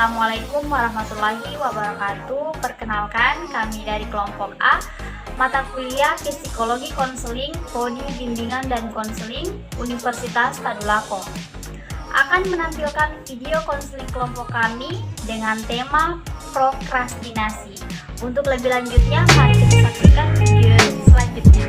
Assalamualaikum warahmatullahi wabarakatuh. Perkenalkan, kami dari kelompok A, mata kuliah Psikologi Konseling, Prodi Bimbingan dan Konseling, Universitas Tadulako, akan menampilkan video konseling kelompok kami dengan tema prokrastinasi. Untuk lebih lanjutnya, mari kita saksikan video selanjutnya.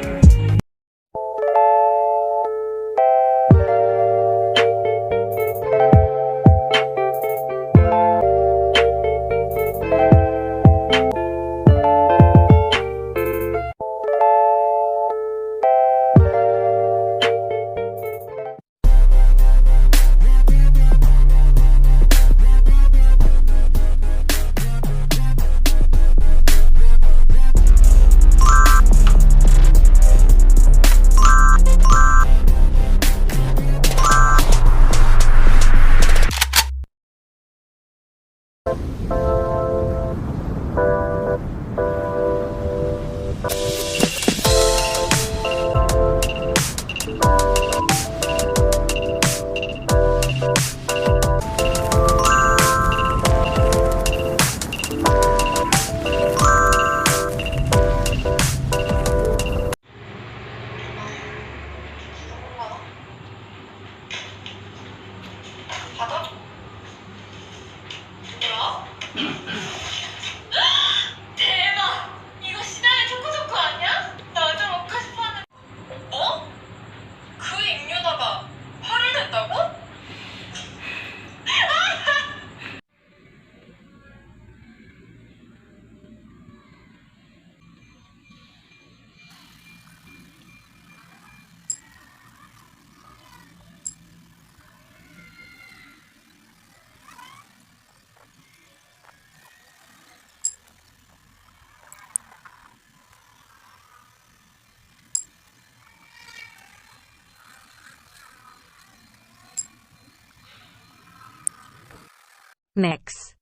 Next.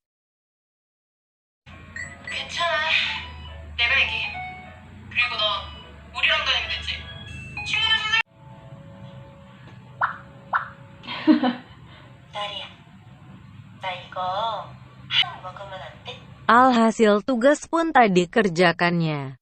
괜찮아. 내가 얘기해. 그리고 너 우리랑 다니면 됐지? 친구들 딸이야. 나 이거 먹으면 안 돼? Alhasil tugas pun tak dikerjakannya.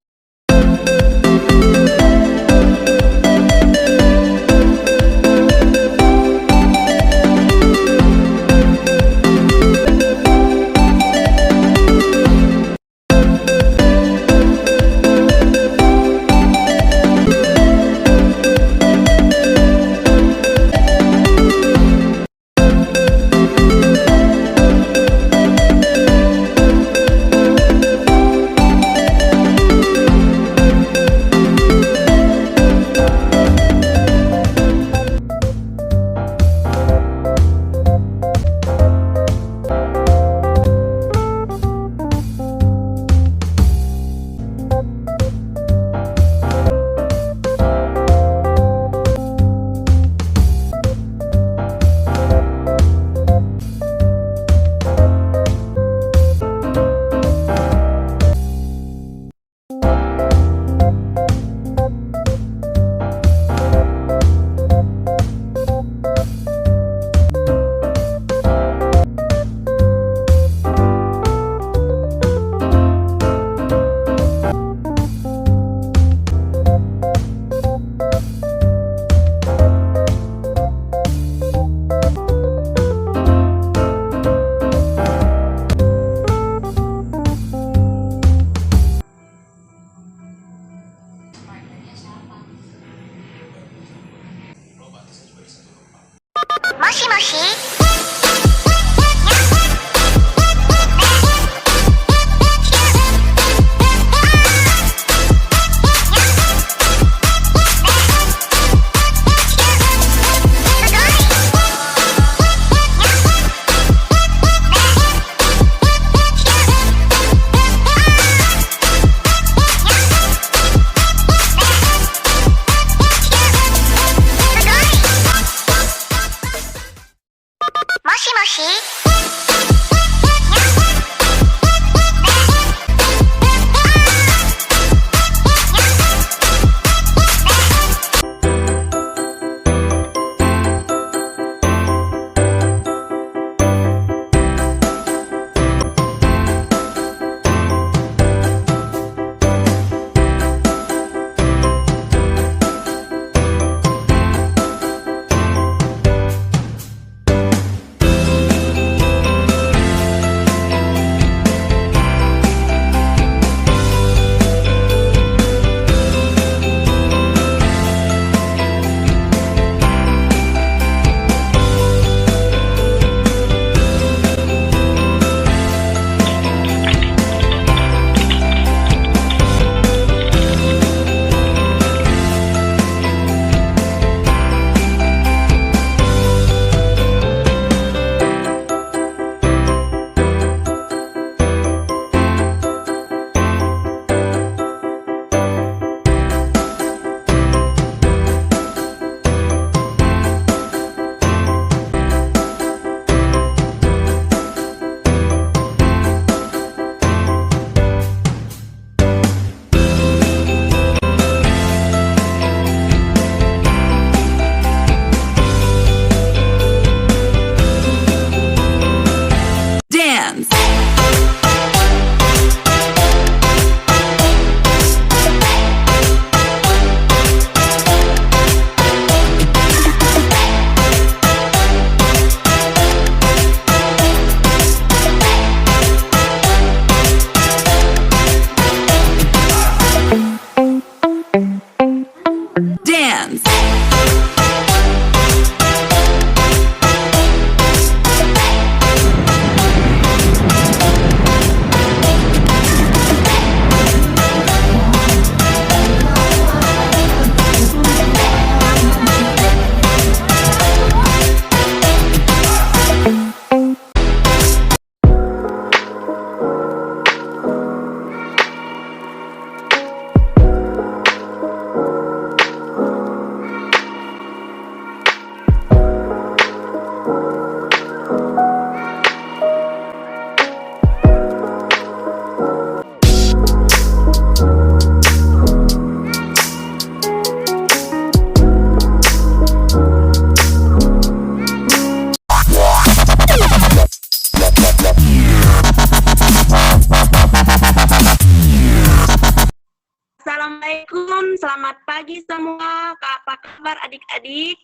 kabar adik-adik?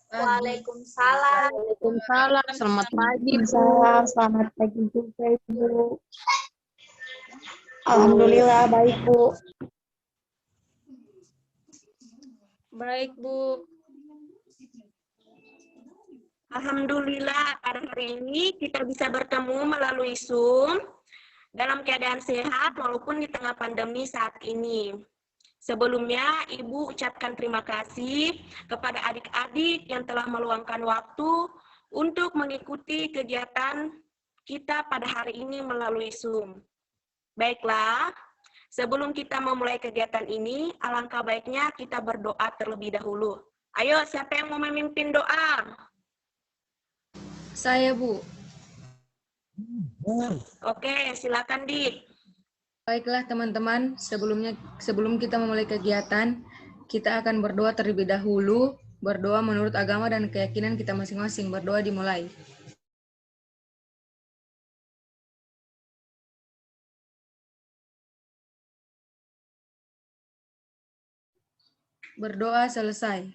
Waalaikumsalam. Waalaikumsalam, selamat pagi Bu. Selamat pagi juga Ibu. Alhamdulillah baik Bu. Baik Bu. Alhamdulillah pada hari ini kita bisa bertemu melalui Zoom dalam keadaan sehat walaupun di tengah pandemi saat ini. Sebelumnya, Ibu ucapkan terima kasih kepada adik-adik yang telah meluangkan waktu untuk mengikuti kegiatan kita pada hari ini melalui Zoom. Baiklah, sebelum kita memulai kegiatan ini, alangkah baiknya kita berdoa terlebih dahulu. Ayo, siapa yang mau memimpin doa? Saya Bu. Oke, silakan Dik. Baiklah teman-teman, sebelum kita memulai kegiatan, kita akan berdoa terlebih dahulu. Berdoa menurut agama dan keyakinan kita masing-masing. Berdoa dimulai. Berdoa selesai.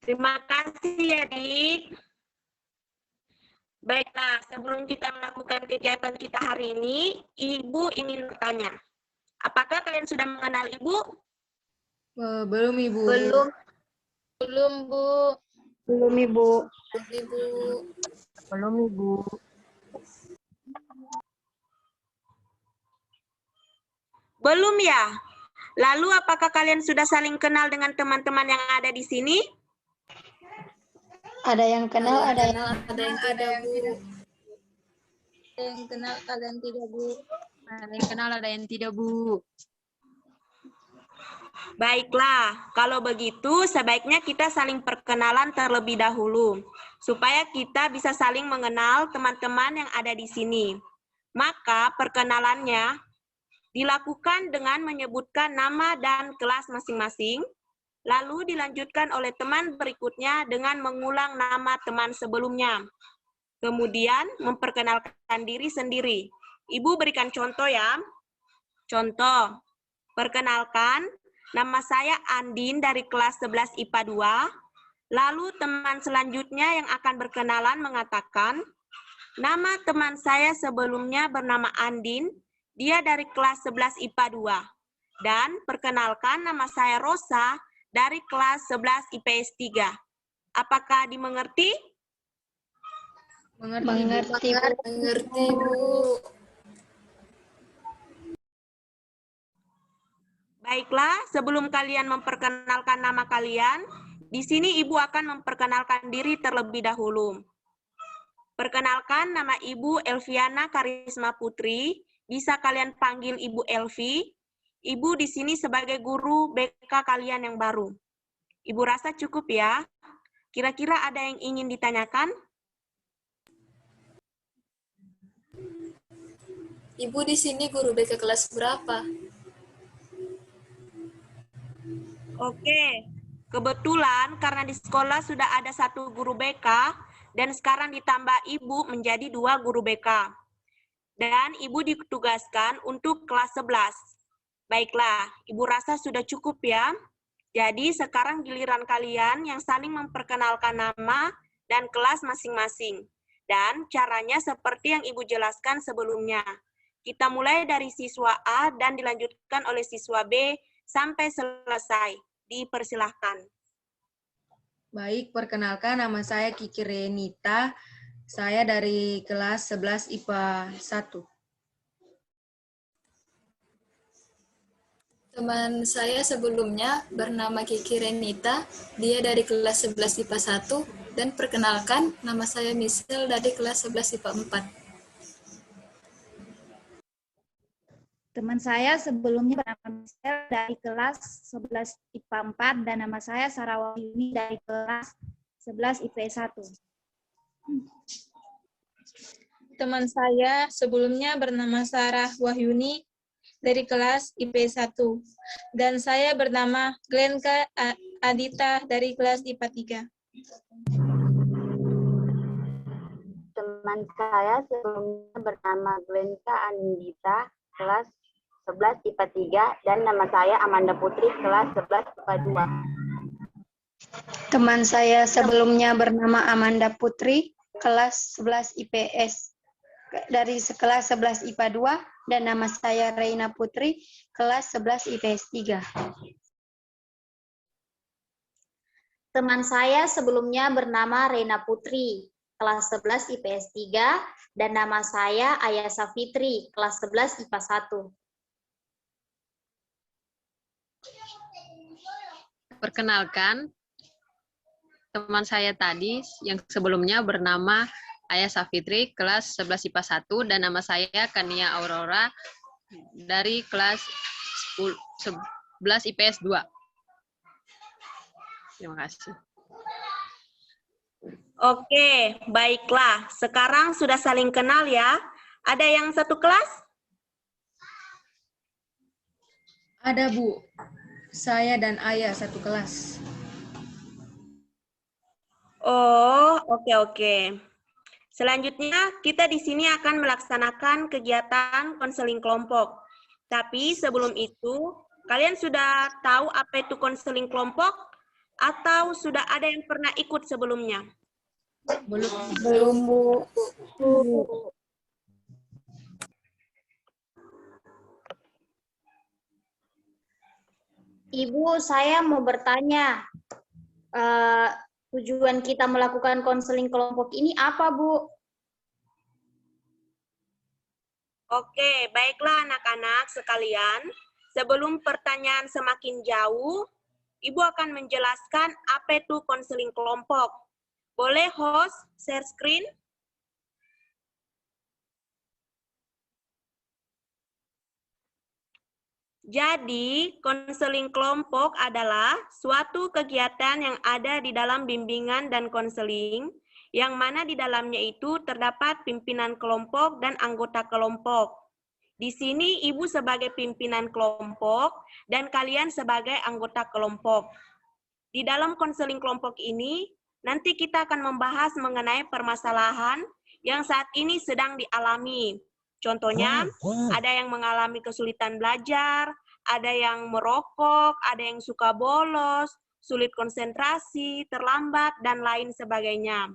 Terima kasih ya, Dik. Baiklah, sebelum kita melakukan kegiatan kita hari ini, Ibu ingin bertanya. Apakah kalian sudah mengenal Ibu? Belum Ibu. Belum. Belum Bu. Belum Ibu. Belum Ibu. Belum ya? Lalu apakah kalian sudah saling kenal dengan teman-teman yang ada di sini? Ada yang kenal, ada yang Ada yang tidak Bu. Ada yang kenal, ada yang tidak Bu. Ada yang kenal, ada yang tidak Bu. Baiklah, kalau begitu sebaiknya kita saling perkenalan terlebih dahulu, supaya kita bisa saling mengenal teman-teman yang ada di sini. Maka perkenalannya dilakukan dengan menyebutkan nama dan kelas masing-masing, lalu dilanjutkan oleh teman berikutnya dengan mengulang nama teman sebelumnya. Kemudian memperkenalkan diri sendiri. Ibu berikan contoh ya. Contoh, perkenalkan, nama saya Andin dari kelas 11 IPA 2. Lalu teman selanjutnya yang akan berkenalan mengatakan, nama teman saya sebelumnya bernama Andin, dia dari kelas 11 IPA 2. Dan perkenalkan, nama saya Rosa dari kelas 11 IPS 3. Apakah dimengerti? mengerti Bu. Mengerti Bu. Baiklah, sebelum kalian memperkenalkan nama kalian, di sini Ibu akan memperkenalkan diri terlebih dahulu. Perkenalkan, nama Ibu Elviana Karisma Putri, bisa kalian panggil Ibu Elvi. Ibu di sini sebagai guru BK kalian yang baru. Ibu rasa cukup ya? Kira-kira ada yang ingin ditanyakan? Ibu di sini guru BK kelas berapa? Oke, kebetulan karena di sekolah sudah ada 1 guru BK dan sekarang ditambah Ibu menjadi 2 guru BK. Dan Ibu ditugaskan untuk kelas 11. Baiklah, Ibu rasa sudah cukup ya. Jadi sekarang giliran kalian yang saling memperkenalkan nama dan kelas masing-masing. Dan caranya seperti yang Ibu jelaskan sebelumnya. Kita mulai dari siswa A dan dilanjutkan oleh siswa B sampai selesai. Dipersilahkan. Baik, perkenalkan nama saya Kiki Renita. Saya dari kelas 11 IPA 1. Teman saya sebelumnya bernama Kiki Renita, dia dari kelas 11 IPA 1, dan perkenalkan, nama saya Michelle dari kelas 11 IPA 4. Teman saya sebelumnya bernama Michelle dari kelas 11 IPA 4 dan nama saya Sarah Wahyuni dari kelas 11 IPS 1. Teman saya sebelumnya bernama Sarah Wahyuni dari kelas IPS 1. Dan saya bernama Glenka Adita dari kelas IPA 3. Teman saya sebelumnya bernama Glenka Andita, kelas 11 IPA 3 dan nama saya Amanda Putri kelas 11 IPA 2. Teman saya sebelumnya bernama Amanda Putri, kelas 11 IPS dari kelas 11 IPA 2, dan nama saya Reina Putri, kelas 11 IPS 3. Teman saya sebelumnya bernama Reina Putri, kelas 11 IPS 3, dan nama saya Ayasa Fitri, kelas 11 IPA 1. Perkenalkan, teman saya tadi yang sebelumnya bernama Ayasa Fitri, kelas 11 IPA 1, dan nama saya Kania Aurora dari kelas 11 IPS 2. Terima kasih. Oke, baiklah. Sekarang sudah saling kenal ya. Ada yang satu kelas? Ada, Bu. Saya dan Ayah satu kelas. Oh, oke. Selanjutnya, kita di sini akan melaksanakan kegiatan konseling kelompok. Tapi sebelum itu, kalian sudah tahu apa itu konseling kelompok? Atau sudah ada yang pernah ikut sebelumnya? Belum, Bu. Ibu, saya mau bertanya, tujuan kita melakukan konseling kelompok ini apa, Bu? Oke, baiklah anak-anak sekalian. Sebelum pertanyaan semakin jauh, Ibu akan menjelaskan apa itu konseling kelompok. Boleh host share screen? Jadi, konseling kelompok adalah suatu kegiatan yang ada di dalam bimbingan dan konseling, yang mana di dalamnya itu terdapat pimpinan kelompok dan anggota kelompok. Di sini Ibu sebagai pimpinan kelompok dan kalian sebagai anggota kelompok. Di dalam konseling kelompok ini, nanti kita akan membahas mengenai permasalahan yang saat ini sedang dialami. Contohnya, ada yang mengalami kesulitan belajar, ada yang merokok, ada yang suka bolos, sulit konsentrasi, terlambat, dan lain sebagainya.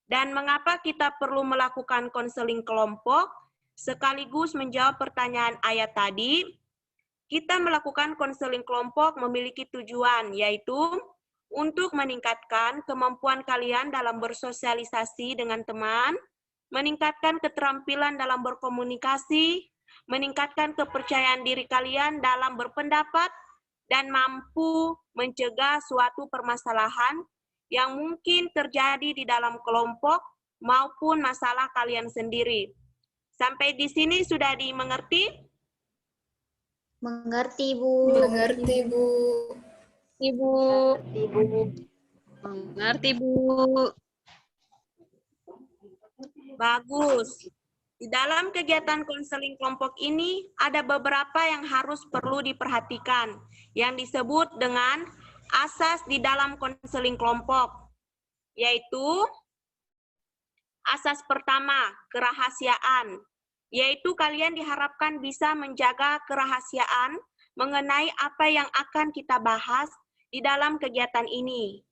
Dan mengapa kita perlu melakukan konseling kelompok? Sekaligus menjawab pertanyaan ayat tadi, kita melakukan konseling kelompok memiliki tujuan, yaitu untuk meningkatkan kemampuan kalian dalam bersosialisasi dengan teman, meningkatkan keterampilan dalam berkomunikasi, meningkatkan kepercayaan diri kalian dalam berpendapat, dan mampu mencegah suatu permasalahan yang mungkin terjadi di dalam kelompok maupun masalah kalian sendiri. Sampai di sini sudah dimengerti? Mengerti, Bu. Mengerti, Bu. Ibu. Mengerti, Bu. Bagus. Di dalam kegiatan konseling kelompok ini ada beberapa yang harus perlu diperhatikan yang disebut dengan asas di dalam konseling kelompok, yaitu asas pertama, kerahasiaan, yaitu kalian diharapkan bisa menjaga kerahasiaan mengenai apa yang akan kita bahas di dalam kegiatan ini.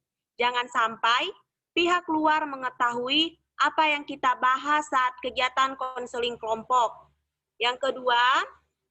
Jangan sampai pihak luar mengetahui apa yang kita bahas saat kegiatan konseling kelompok. Yang kedua,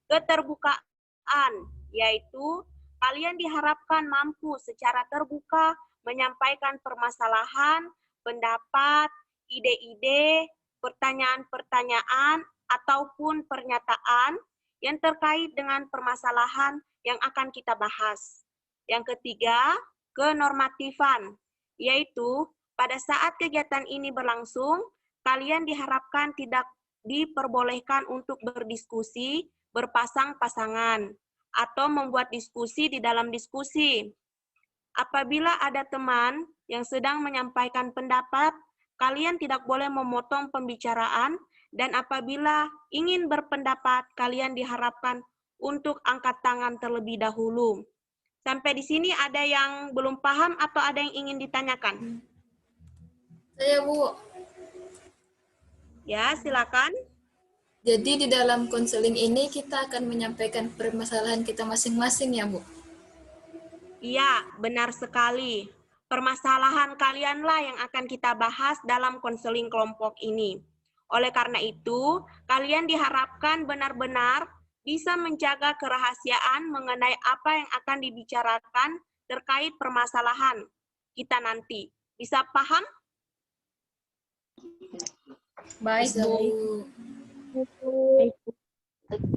keterbukaan, yaitu kalian diharapkan mampu secara terbuka menyampaikan permasalahan, pendapat, ide-ide, pertanyaan-pertanyaan, ataupun pernyataan yang terkait dengan permasalahan yang akan kita bahas. Yang ketiga, kenormatifan, yaitu pada saat kegiatan ini berlangsung, kalian diharapkan tidak diperbolehkan untuk berdiskusi, berpasang-pasangan, atau membuat diskusi di dalam diskusi. Apabila ada teman yang sedang menyampaikan pendapat, kalian tidak boleh memotong pembicaraan, dan apabila ingin berpendapat, kalian diharapkan untuk angkat tangan terlebih dahulu. Sampai di sini ada yang belum paham atau ada yang ingin ditanyakan? Saya, Bu. Ya, silakan. Jadi di dalam konseling ini kita akan menyampaikan permasalahan kita masing-masing ya, Bu? Iya, benar sekali. Permasalahan kalianlah yang akan kita bahas dalam konseling kelompok ini. Oleh karena itu, kalian diharapkan benar-benar bisa menjaga kerahasiaan mengenai apa yang akan dibicarakan terkait permasalahan kita nanti. Bisa paham? Baik, Bisa, Bu.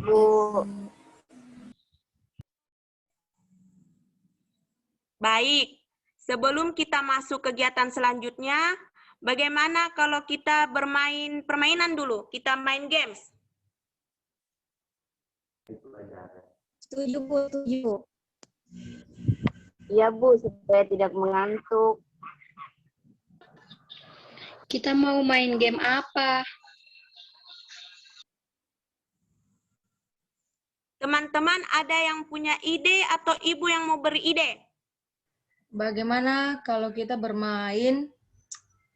Bu. Baik, sebelum kita masuk kegiatan selanjutnya, bagaimana kalau kita bermain permainan dulu? Kita main games. Setuju, Bu. Setuju. Iya, Bu, supaya tidak mengantuk. Kita mau main game apa? Teman-teman ada yang punya ide atau ibu yang mau beri ide? Bagaimana kalau kita bermain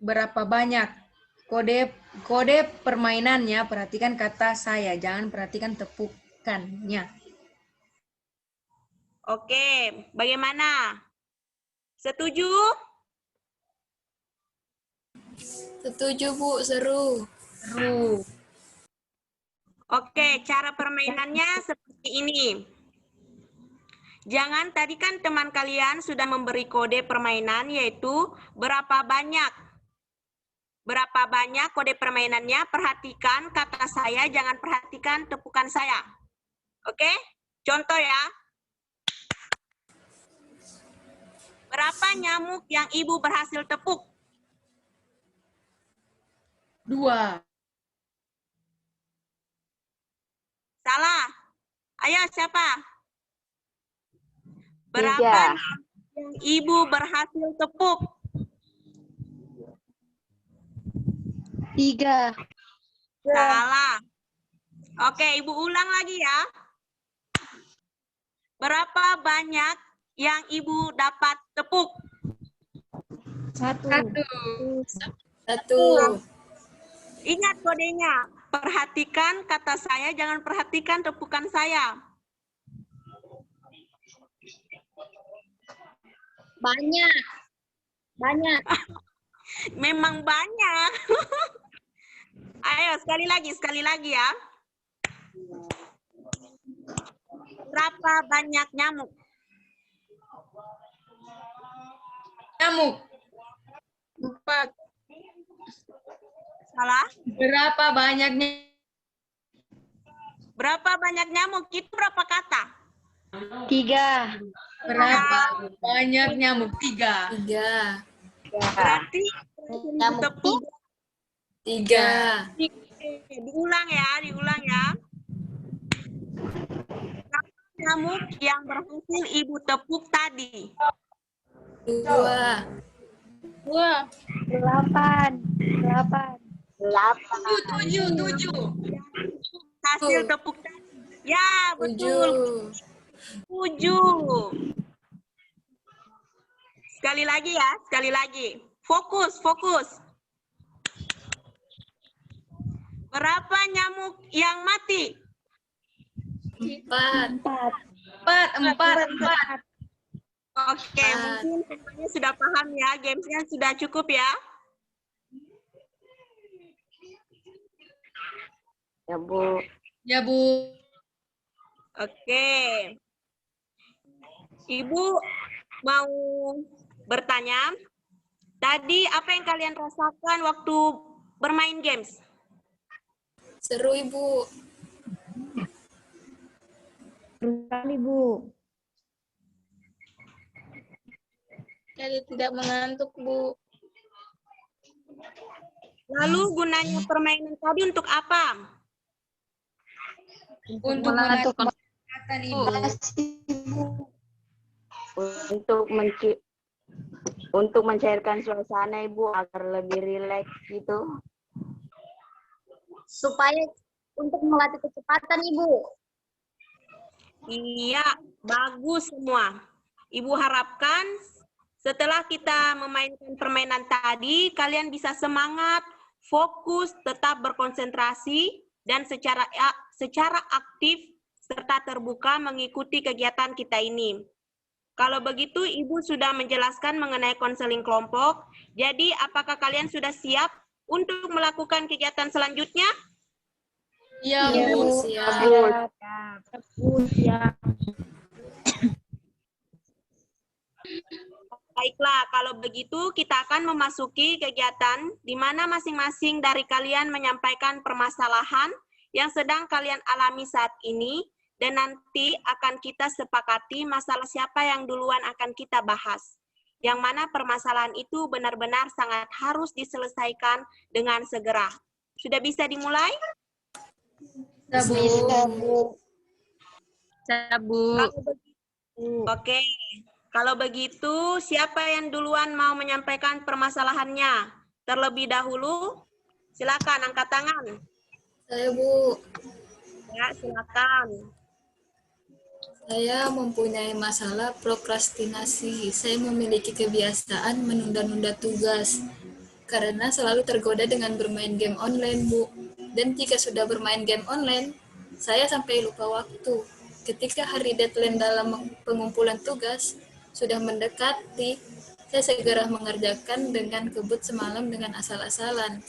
berapa banyak? Kode permainannya, perhatikan kata saya, jangan perhatikan tepukannya. Oke, bagaimana? Setuju? Setuju, Bu. Seru. Seru. Oke, cara permainannya seperti ini. Jangan, tadi kan teman kalian sudah memberi kode permainan, yaitu berapa banyak. Berapa banyak kode permainannya, perhatikan kata saya, jangan perhatikan tepukan saya. Oke, contoh ya. Berapa nyamuk yang ibu berhasil tepuk? 2. Salah. Ayo, siapa? Berapa 3. yang ibu berhasil tepuk? 3. Salah. Oke, ibu ulang lagi ya. Berapa banyak yang ibu dapat tepuk? 1. 1. Ingat kodenya. Perhatikan kata saya, jangan perhatikan tepukan saya. Banyak. Banyak. Memang banyak. Ayo, sekali lagi ya. Berapa banyak nyamuk? Nyamuk. 4. Salah. Berapa banyaknya? Berapa banyak nyamuk? Itu berapa kata? 3. Berapa banyak nyamuk? 3. 3. Berarti Nyamuk tepuk 3. diulang ya. Berapa nyamuk yang berhasil ibu tepuk tadi? 2. 2. 8. 7. Hasil tepuk tadi. Ya, betul. 7. Sekali lagi. Fokus. Berapa nyamuk yang mati? 4. 4. Oke, mungkin semuanya sudah paham ya, gamesnya sudah cukup ya. Ya, Bu. Ya, Bu. Oke. Ibu mau bertanya, tadi apa yang kalian rasakan waktu bermain games? Seru, Ibu. Sekali, Bu. Jadi tidak mengantuk, Bu. Lalu gunanya permainan tadi untuk apa? Untuk melatih kesehatan, Ibu. Untuk mencairkan suasana, Ibu, agar lebih rileks gitu. Supaya untuk melatih kecepatan, Ibu. Iya, bagus semua. Ibu harapkan setelah kita memainkan permainan tadi, kalian bisa semangat, fokus, tetap berkonsentrasi, dan secara aktif serta terbuka mengikuti kegiatan kita ini. Kalau begitu, Ibu sudah menjelaskan mengenai konseling kelompok. Jadi, apakah kalian sudah siap untuk melakukan kegiatan selanjutnya? Iya, Iya, Bu. Bu. Siap. Siap. Baiklah, kalau begitu kita akan memasuki kegiatan di mana masing-masing dari kalian menyampaikan permasalahan yang sedang kalian alami saat ini, dan nanti akan kita sepakati masalah siapa yang duluan akan kita bahas. Yang mana permasalahan itu benar-benar sangat harus diselesaikan dengan segera. Sudah bisa dimulai? Bisa, Bu. Bu. Oke. Kalau begitu, siapa yang duluan mau menyampaikan permasalahannya? Terlebih dahulu, silakan angkat tangan. Saya, Bu. Ya, silakan. Saya mempunyai masalah prokrastinasi. Saya memiliki kebiasaan menunda-nunda tugas karena selalu tergoda dengan bermain game online, Bu. Dan jika sudah bermain game online, saya sampai lupa waktu. Ketika hari deadline dalam pengumpulan tugas sudah mendekati, saya segera mengerjakan dengan kebut semalam dengan asal-asalan.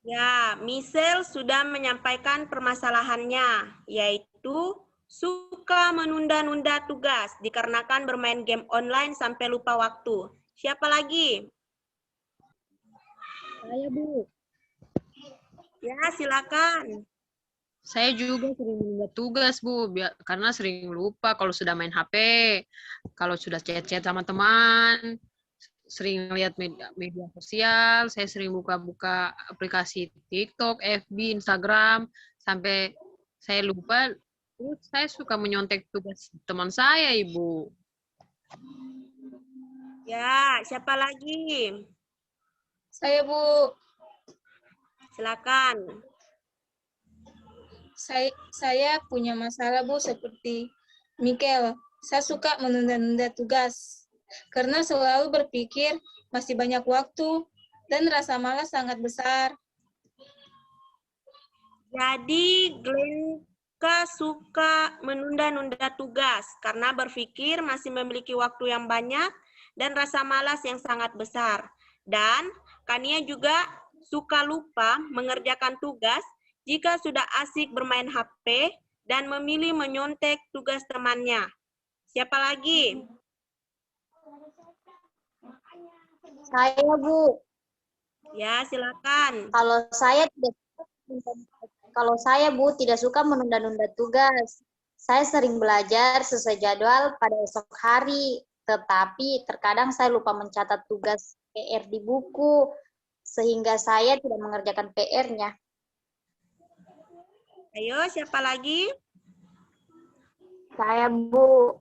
Ya, Michelle sudah menyampaikan permasalahannya, yaitu suka menunda-nunda tugas dikarenakan bermain game online sampai lupa waktu. Siapa lagi? Saya, Bu. Ya, silakan. Saya juga sering menunda tugas, Bu, karena sering lupa kalau sudah main HP, kalau sudah chat-chat sama teman, sering lihat media sosial, saya sering buka-buka aplikasi TikTok, FB, Instagram, sampai saya lupa, terus saya suka menyontek tugas teman saya, Ibu. Ya, siapa lagi? Saya, Bu. Silakan. Saya punya masalah, Bu, seperti Mikel. Saya suka menunda-nunda tugas karena selalu berpikir masih banyak waktu dan rasa malas sangat besar. Jadi, Glenka suka menunda-nunda tugas karena berpikir masih memiliki waktu yang banyak dan rasa malas yang sangat besar. Dan Kania juga suka lupa mengerjakan tugas jika sudah asik bermain HP dan memilih menyontek tugas temannya. Siapa lagi? Saya, Bu. Ya, silakan. Kalau saya, Bu, tidak suka menunda-nunda tugas. Saya sering belajar sesuai jadwal pada esok hari, tetapi terkadang saya lupa mencatat tugas PR di buku, sehingga saya tidak mengerjakan PR-nya. Ayo, siapa lagi? Saya, Bu.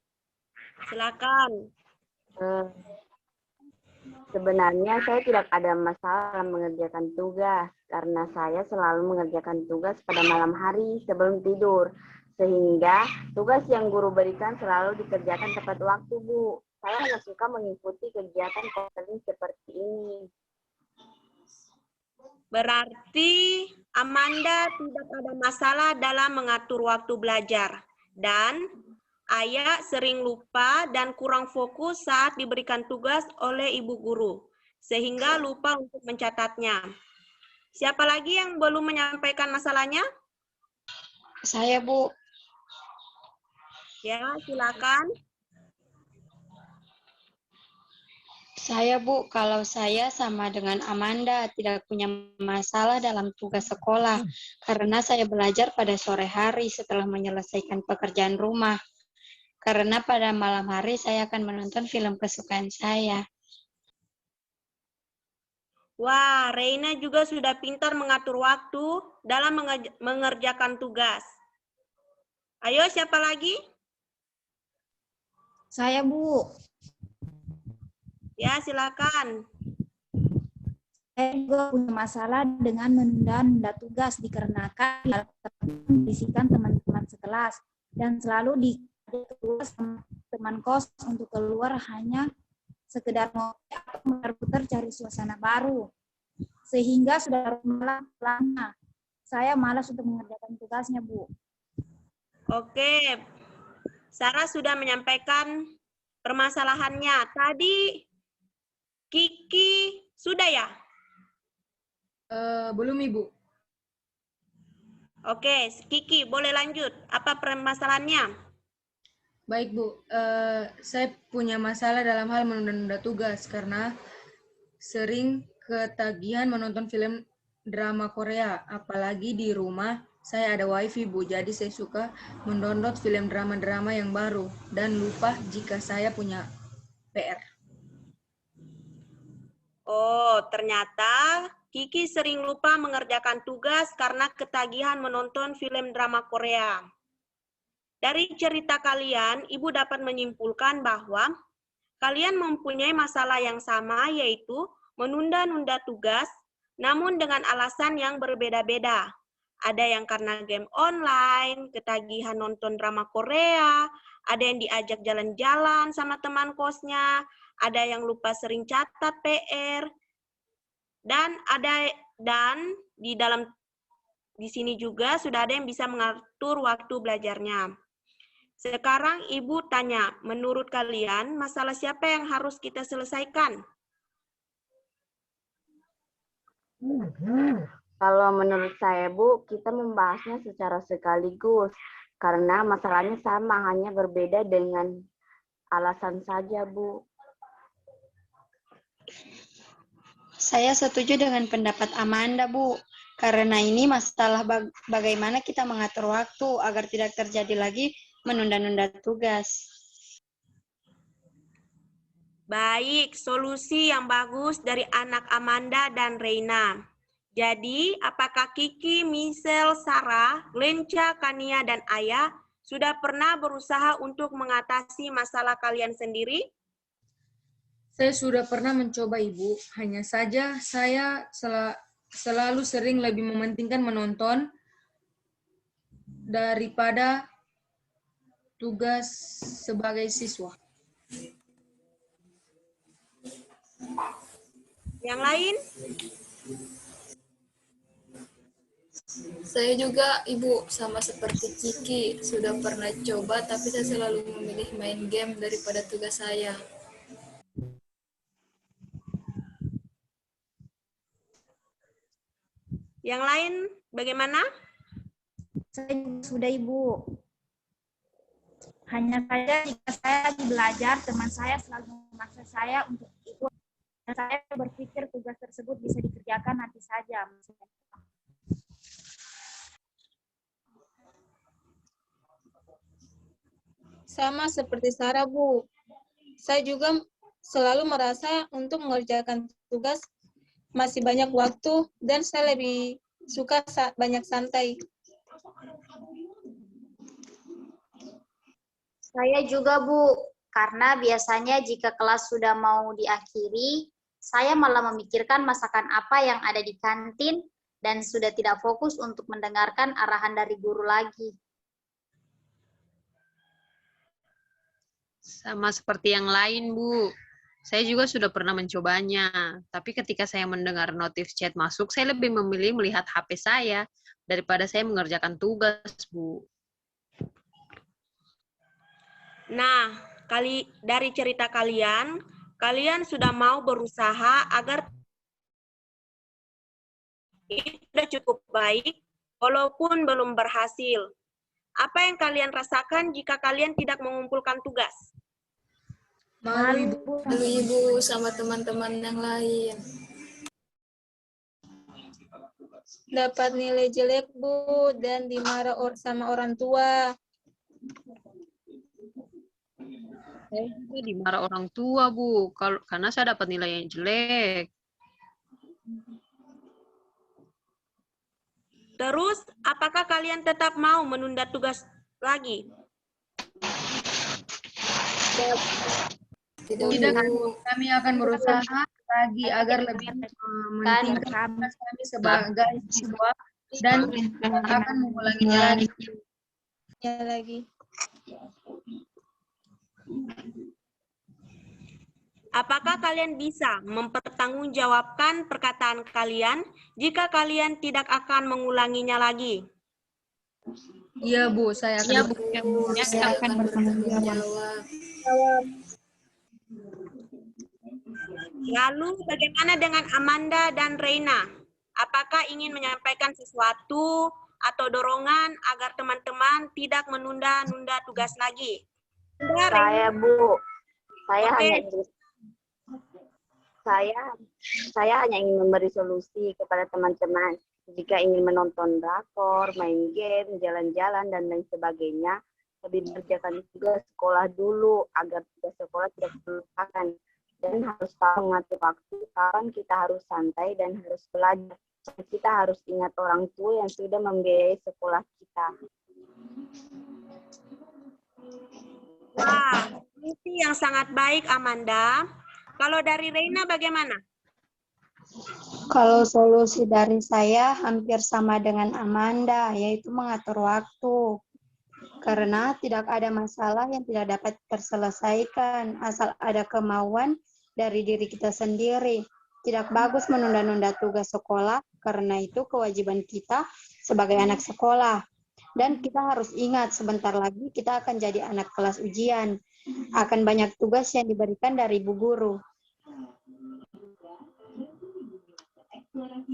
Silakan. Sebenarnya saya tidak ada masalah mengerjakan tugas karena saya selalu mengerjakan tugas pada malam hari sebelum tidur. Sehingga tugas yang guru berikan selalu dikerjakan tepat waktu, Bu. Saya hanya suka mengikuti kegiatan konseling seperti ini. Berarti Amanda tidak ada masalah dalam mengatur waktu belajar. Dan Ayah sering lupa dan kurang fokus saat diberikan tugas oleh ibu guru, sehingga lupa untuk mencatatnya. Siapa lagi yang belum menyampaikan masalahnya? Saya, Bu. Ya, silakan. Saya, Bu, kalau saya sama dengan Amanda tidak punya masalah dalam tugas sekolah karena saya belajar pada sore hari setelah menyelesaikan pekerjaan rumah. Karena pada malam hari saya akan menonton film kesukaan saya. Wah, Reina juga sudah pintar mengatur waktu dalam mengerjakan tugas. Ayo, siapa lagi? Saya, Bu. Ya, silakan. Saya juga punya masalah dengan menunda-nunda tugas dikarenakan bisikan teman-teman sekelas dan selalu dikeluar sama teman kos untuk keluar hanya sekedar ngopi atau memutar cari suasana baru. Sehingga sudah malam lama saya malas untuk mengerjakan tugasnya, Bu. Oke, Sarah sudah menyampaikan permasalahannya. Tadi Kiki sudah ya? Belum, Ibu. Oke, Kiki boleh lanjut. Apa permasalahannya? Baik, Bu. Saya punya masalah dalam hal menunda-nunda tugas karena sering ketagihan menonton film drama Korea. Apalagi di rumah saya ada wifi, Bu. Jadi saya suka mendownload film drama-drama yang baru dan lupa jika saya punya PR. Oh, ternyata Kiki sering lupa mengerjakan tugas karena ketagihan menonton film drama Korea. Dari cerita kalian, Ibu dapat menyimpulkan bahwa kalian mempunyai masalah yang sama, yaitu menunda-nunda tugas, namun dengan alasan yang berbeda-beda. Ada yang karena game online, ketagihan nonton drama Korea, ada yang diajak jalan-jalan sama teman kosnya, ada yang lupa sering catat PR, dan di sini juga sudah ada yang bisa mengatur waktu belajarnya. Sekarang Ibu tanya, menurut kalian masalah siapa yang harus kita selesaikan? Kalau menurut saya, Bu, kita membahasnya secara sekaligus. Karena masalahnya sama, hanya berbeda dengan alasan saja, Bu. Saya setuju dengan pendapat Amanda, Bu. Karena ini masalah bagaimana kita mengatur waktu agar tidak terjadi lagi menunda-nunda tugas. Baik, solusi yang bagus dari anak Amanda dan Reina. Jadi, apakah Kiki, Michelle, Sarah, Glenca, Kania, dan Ayah sudah pernah berusaha untuk mengatasi masalah kalian sendiri? Saya sudah pernah mencoba, Ibu. Hanya saja saya selalu sering lebih mementingkan menonton daripada tugas sebagai siswa. Yang lain? Saya juga, Ibu, sama seperti Kiki, sudah pernah coba, tapi saya selalu memilih main game daripada tugas saya. Yang lain bagaimana? Saya juga sudah, Ibu. Hanya saja jika saya lagi belajar, teman saya selalu memaksa saya untuk ikut. Dan saya berpikir tugas tersebut bisa dikerjakan nanti saja. Sama seperti Sarah, Bu. Saya juga selalu merasa untuk mengerjakan tugas masih banyak waktu dan saya lebih suka banyak santai. Saya juga, Bu, karena biasanya jika kelas sudah mau diakhiri, saya malah memikirkan masakan apa yang ada di kantin dan sudah tidak fokus untuk mendengarkan arahan dari guru lagi. Sama seperti yang lain, Bu. Saya juga sudah pernah mencobanya, tapi ketika saya mendengar notif chat masuk, saya lebih memilih melihat HP saya daripada saya mengerjakan tugas, Bu. Nah, dari cerita kalian sudah mau berusaha agar itu sudah cukup baik, walaupun belum berhasil. Apa yang kalian rasakan jika kalian tidak mengumpulkan tugas? Malu, Ibu, sama teman-teman yang lain. Dapat nilai jelek, Bu, dan dimarah sama orang tua. Saya juga dimarah orang tua, Bu, karena saya dapat nilai yang jelek. Terus, apakah kalian tetap mau menunda tugas lagi? Tidak, kami akan berusaha lagi agar lebih mementingkan tugas kami sebagai siswa dan akan mengulanginya lagi. Apakah kalian bisa mempertanggungjawabkan perkataan kalian jika kalian tidak akan mengulanginya lagi? Iya, Bu. Saya akan Iya, Bu. Saya akan bertanggung jawab. Lalu bagaimana dengan Amanda dan Reina? Apakah ingin menyampaikan sesuatu atau dorongan agar teman-teman tidak menunda-nunda tugas lagi? Saya, Bu. Saya Oke. hanya ingin saya hanya ingin memberi solusi kepada teman-teman. Jika ingin menonton drakor, main game, jalan-jalan, dan lain sebagainya, lebih mengerjakan tugas sekolah dulu agar tugas sekolah tidak terlupakan. Dan harus tahu mengatur waktu, kapan kita harus santai dan harus belajar. Kita harus ingat orang tua yang sudah membiayai sekolah kita. Wah, solusi yang sangat baik, Amanda. Kalau dari Reina bagaimana? Kalau solusi dari saya hampir sama dengan Amanda, yaitu mengatur waktu. Karena tidak ada masalah yang tidak dapat terselesaikan, asal ada kemauan dari diri kita sendiri. Tidak bagus menunda-nunda tugas sekolah, karena itu kewajiban kita sebagai anak sekolah. Dan kita harus ingat, sebentar lagi kita akan jadi anak kelas ujian. Akan banyak tugas yang diberikan dari Bu Guru.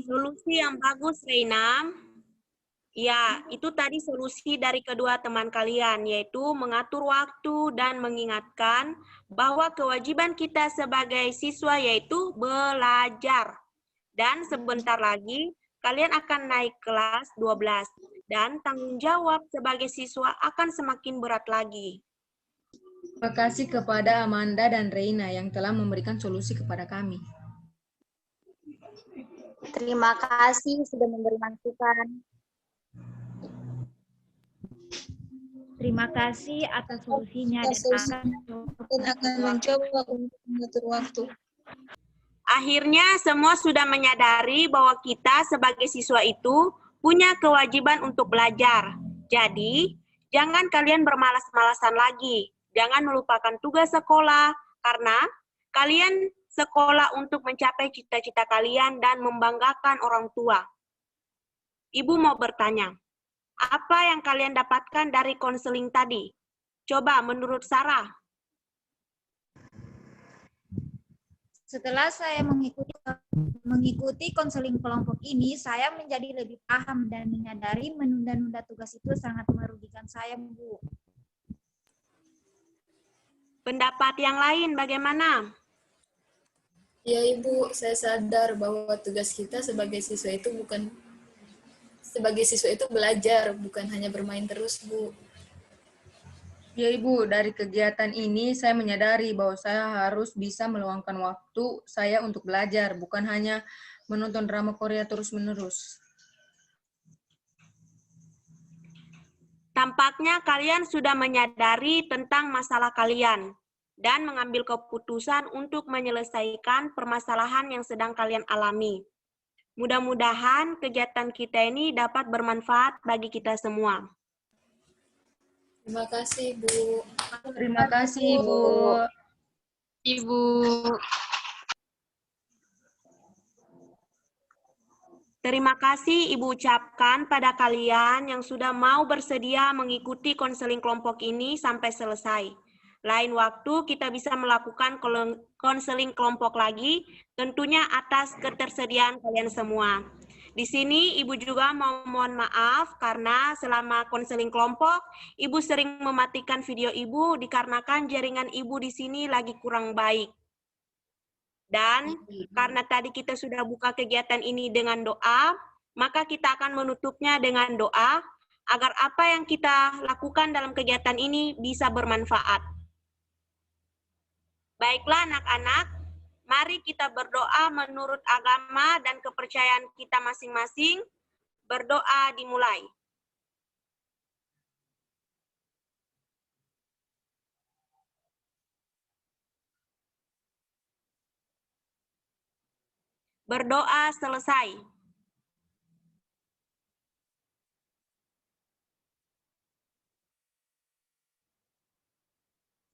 Solusi yang bagus, Reina. Ya, itu tadi solusi dari kedua teman kalian, yaitu mengatur waktu dan mengingatkan bahwa kewajiban kita sebagai siswa yaitu belajar. Dan sebentar lagi, kalian akan naik kelas 12. Dan tanggung jawab sebagai siswa akan semakin berat lagi. Terima kasih kepada Amanda dan Reina yang telah memberikan solusi kepada kami. Terima kasih sudah memberi masukan. Terima kasih atas solusinya Dan akan mencoba untuk mengatur waktu. Akhirnya semua sudah menyadari bahwa kita sebagai siswa itu punya kewajiban untuk belajar. Jadi, jangan kalian bermalas-malasan lagi. Jangan melupakan tugas sekolah, karena kalian sekolah untuk mencapai cita-cita kalian dan membanggakan orang tua. Ibu mau bertanya, apa yang kalian dapatkan dari konseling tadi? Coba menurut Sarah. Setelah saya mengikuti konseling kelompok ini, saya menjadi lebih paham dan menyadari menunda-nunda tugas itu sangat merugikan saya, Bu. Pendapat yang lain bagaimana? Ya Ibu, saya sadar bahwa tugas kita sebagai siswa itu belajar, bukan hanya bermain terus, Bu. Ya Ibu, dari kegiatan ini saya menyadari bahwa saya harus bisa meluangkan waktu saya untuk belajar, bukan hanya menonton drama Korea terus-menerus. Tampaknya kalian sudah menyadari tentang masalah kalian dan mengambil keputusan untuk menyelesaikan permasalahan yang sedang kalian alami. Mudah-mudahan kegiatan kita ini dapat bermanfaat bagi kita semua. Terima kasih, Bu. Terima kasih, Ibu. Ibu. Terima kasih Ibu ucapkan pada kalian yang sudah mau bersedia mengikuti konseling kelompok ini sampai selesai. Lain waktu kita bisa melakukan konseling kelompok lagi, tentunya atas ketersediaan kalian semua. Di sini Ibu juga mau mohon maaf karena selama konseling kelompok, Ibu sering mematikan video Ibu dikarenakan jaringan Ibu di sini lagi kurang baik. Dan karena tadi kita sudah buka kegiatan ini dengan doa, maka kita akan menutupnya dengan doa agar apa yang kita lakukan dalam kegiatan ini bisa bermanfaat. Baiklah anak-anak, mari kita berdoa menurut agama dan kepercayaan kita masing-masing. Berdoa dimulai. Berdoa selesai.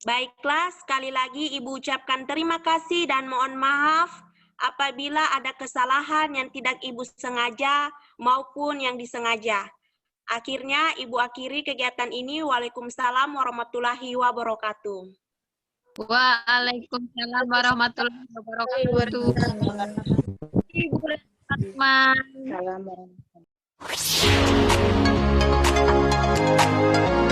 Baiklah, sekali lagi Ibu ucapkan terima kasih dan mohon maaf apabila ada kesalahan yang tidak Ibu sengaja maupun yang disengaja. Akhirnya Ibu akhiri kegiatan ini. Waalaikumsalam warahmatullahi wabarakatuh. Waalaikumsalam warahmatullahi wabarakatuh. Ibu Rahman. Salam warahmatullahi wabarakatuh.